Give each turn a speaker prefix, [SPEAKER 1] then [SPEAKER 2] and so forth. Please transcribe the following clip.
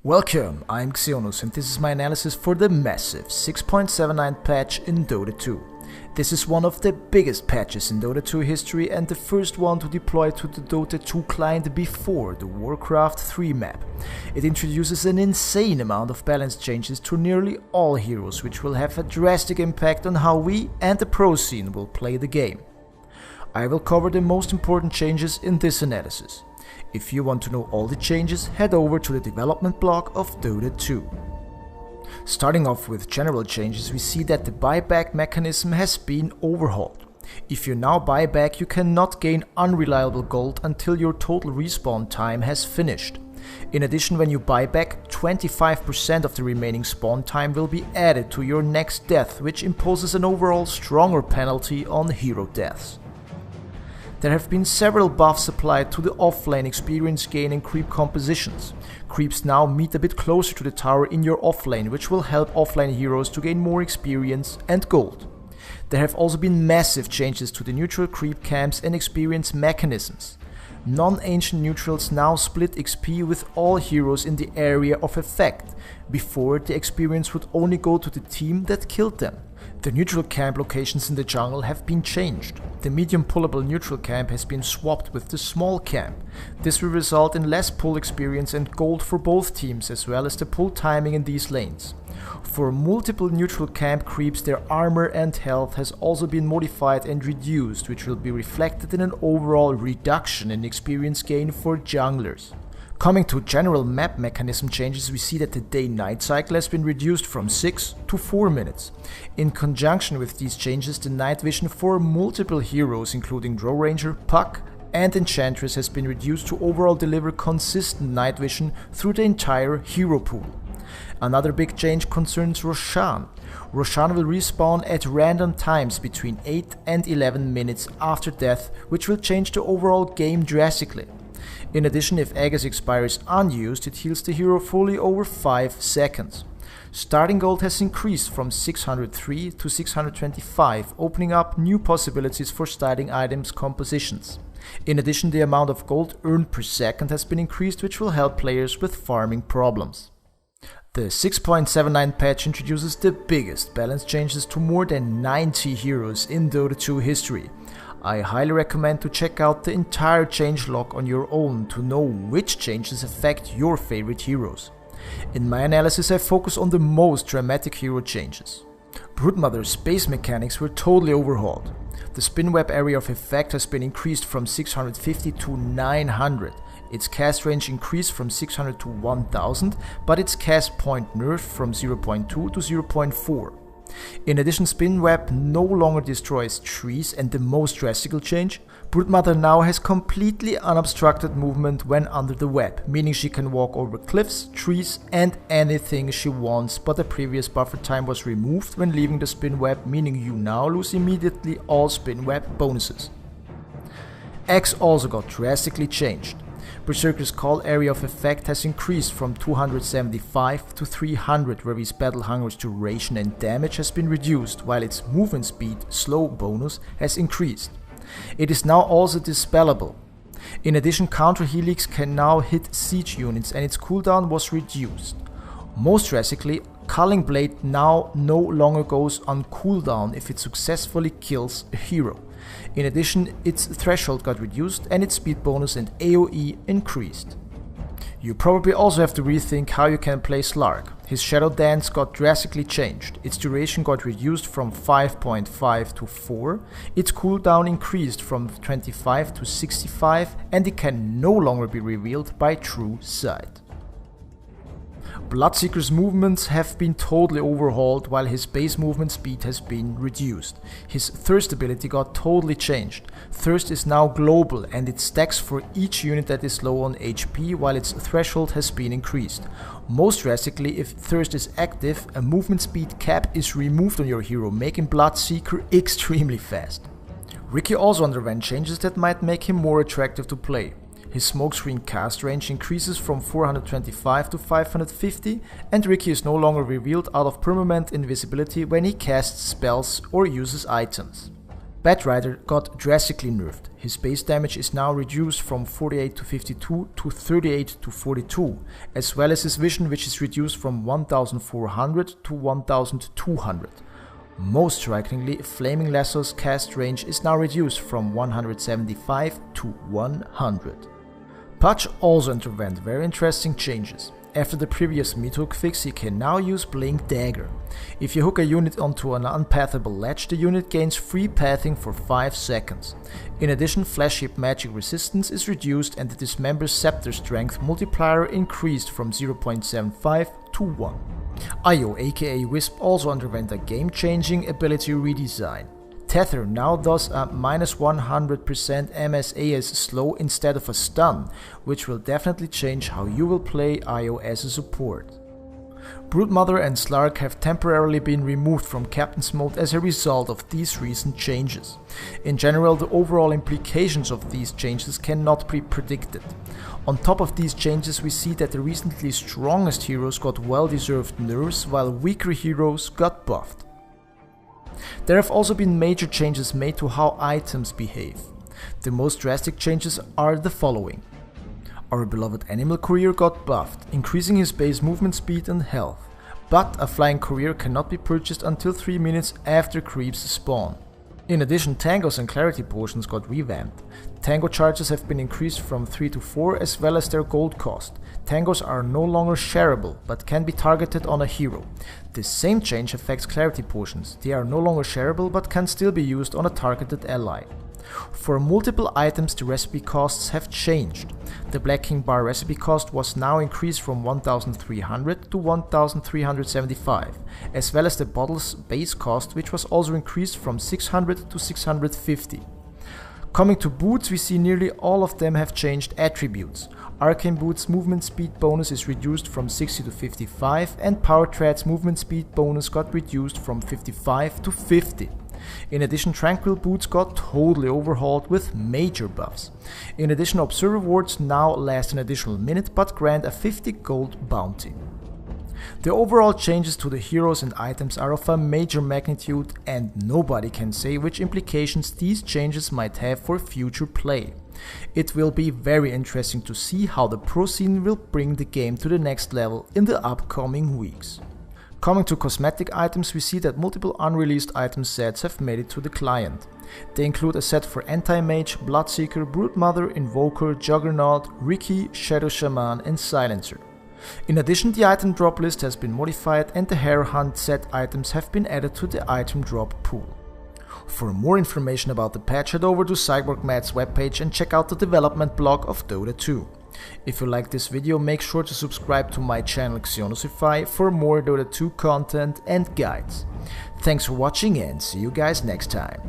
[SPEAKER 1] Welcome, I'm Xionus and this is my analysis for the massive 6.79 patch in Dota 2. This is one of the biggest patches in Dota 2 history and the first one to deploy to the Dota 2 client before the Warcraft 3 map. It introduces an insane amount of balance changes to nearly all heroes, which will have a drastic impact on how we and the pro scene will play the game. I will cover the most important changes in this analysis. If you want to know all the changes, head over to the development blog of Dota 2. Starting off with general changes, we see that the buyback mechanism has been overhauled. If you now buy back, you cannot gain unreliable gold until your total respawn time has finished. In addition, when you buy back, 25% of the remaining spawn time will be added to your next death, which imposes an overall stronger penalty on hero deaths. There have been several buffs applied to the offlane experience gain and creep compositions. Creeps now meet a bit closer to the tower in your offlane, which will help offlane heroes to gain more experience and gold. There have also been massive changes to the neutral creep camps and experience mechanisms. Non-ancient neutrals now split XP with all heroes in the area of effect. Before, the experience would only go to the team that killed them. The neutral camp locations in the jungle have been changed. The medium pullable neutral camp has been swapped with the small camp. This will result in less pull experience and gold for both teams, as well as the pull timing in these lanes. For multiple neutral camp creeps, their armor and health has also been modified and reduced, which will be reflected in an overall reduction in experience gain for junglers. Coming to general map mechanism changes, we see that the day-night cycle has been reduced from 6 to 4 minutes. In conjunction with these changes, the night vision for multiple heroes including Drow Ranger, Puck and Enchantress has been reduced to overall deliver consistent night vision through the entire hero pool. Another big change concerns Roshan. Roshan will respawn at random times between 8 and 11 minutes after death, which will change the overall game drastically. In addition, if Aegis expires unused, it heals the hero fully over 5 seconds. Starting gold has increased from 603 to 625, opening up new possibilities for starting items compositions. In addition, the amount of gold earned per second has been increased, which will help players with farming problems. The 6.79 patch introduces the biggest balance changes to more than 90 heroes in Dota 2 history. I highly recommend to check out the entire changelog on your own to know which changes affect your favorite heroes. In my analysis, I focus on the most dramatic hero changes. Broodmother's base mechanics were totally overhauled. The spin web area of effect has been increased from 650 to 900. Its cast range increased from 600 to 1000, but its cast point nerfed from 0.2 to 0.4. In addition, Spin Web no longer destroys trees, and the most drastic change, Broodmother now has completely unobstructed movement when under the web, meaning she can walk over cliffs, trees and anything she wants, but the previous buffer time was removed when leaving the Spin Web, meaning you now lose immediately all Spin Web bonuses. X also got drastically changed. Berserker's call area of effect has increased from 275 to 300, where his battle hunger's duration and damage has been reduced, while its movement speed slow bonus has increased. It is now also dispellable. In addition, counter helix can now hit siege units and its cooldown was reduced. Most drastically, Culling Blade now no longer goes on cooldown if it successfully kills a hero. In addition, its threshold got reduced and its speed bonus and AoE increased. You probably also have to rethink how you can play Slark. His Shadow Dance got drastically changed. Its duration got reduced from 5.5 to 4, its cooldown increased from 25 to 65, and it can no longer be revealed by true sight. Bloodseeker's movements have been totally overhauled, while his base movement speed has been reduced. His Thirst ability got totally changed. Thirst is now global and it stacks for each unit that is low on HP, while its threshold has been increased. Most drastically, if Thirst is active, a movement speed cap is removed on your hero, making Bloodseeker extremely fast. Riki also underwent changes that might make him more attractive to play. His smokescreen cast range increases from 425 to 550, and Riki is no longer revealed out of permanent invisibility when he casts spells or uses items. Batrider got drastically nerfed. His base damage is now reduced from 48 to 52 to 38 to 42, as well as his vision, which is reduced from 1400 to 1200. Most strikingly, Flaming Lasso's cast range is now reduced from 175 to 100. Patch also underwent very interesting changes. After the previous mid-hook fix, he can now use Blink Dagger. If you hook a unit onto an unpathable ledge, the unit gains free pathing for 5 seconds. In addition, Flash Hip magic resistance is reduced and the Dismember's Scepter strength multiplier increased from 0.75 to 1. Io aka Wisp also underwent a game-changing ability redesign. Tether now does a -100% MSA as slow instead of a stun, which will definitely change how you will play Io as a support. Broodmother and Slark have temporarily been removed from Captain's mode as a result of these recent changes. In general, the overall implications of these changes cannot be predicted. On top of these changes, we see that the recently strongest heroes got well-deserved nerfs while weaker heroes got buffed. There have also been major changes made to how items behave. The most drastic changes are the following. Our beloved Animal Courier got buffed, increasing his base movement speed and health, but a Flying Courier cannot be purchased until 3 minutes after creeps spawn. In addition, Tangos and Clarity Potions got revamped. Tango charges have been increased from 3 to 4 as well as their gold cost. Tangos are no longer shareable, but can be targeted on a hero. This same change affects Clarity Potions. They are no longer shareable, but can still be used on a targeted ally. For multiple items, the recipe costs have changed. The Black King bar recipe cost was now increased from 1300 to 1375, as well as the bottle's base cost, which was also increased from 600 to 650. Coming to boots, we see nearly all of them have changed attributes. Arcane Boots' movement speed bonus is reduced from 60 to 55, and Power Tread's movement speed bonus got reduced from 55 to 50. In addition, Tranquil Boots got totally overhauled with major buffs. In addition, Observer Wards now last an additional minute but grant a 50 gold bounty. The overall changes to the heroes and items are of a major magnitude, and nobody can say which implications these changes might have for future play. It will be very interesting to see how the pro scene will bring the game to the next level in the upcoming weeks. Coming to cosmetic items, we see that multiple unreleased item sets have made it to the client. They include a set for Anti-Mage, Bloodseeker, Broodmother, Invoker, Juggernaut, Riki, Shadow Shaman and Silencer. In addition, the item drop list has been modified and the Hare Hunt set items have been added to the item drop pool. For more information about the patch, head over to Cyborg Matt's webpage and check out the development blog of Dota 2. If you like this video, make sure to subscribe to my channel Xionosify for more Dota 2 content and guides. Thanks for watching and see you guys next time.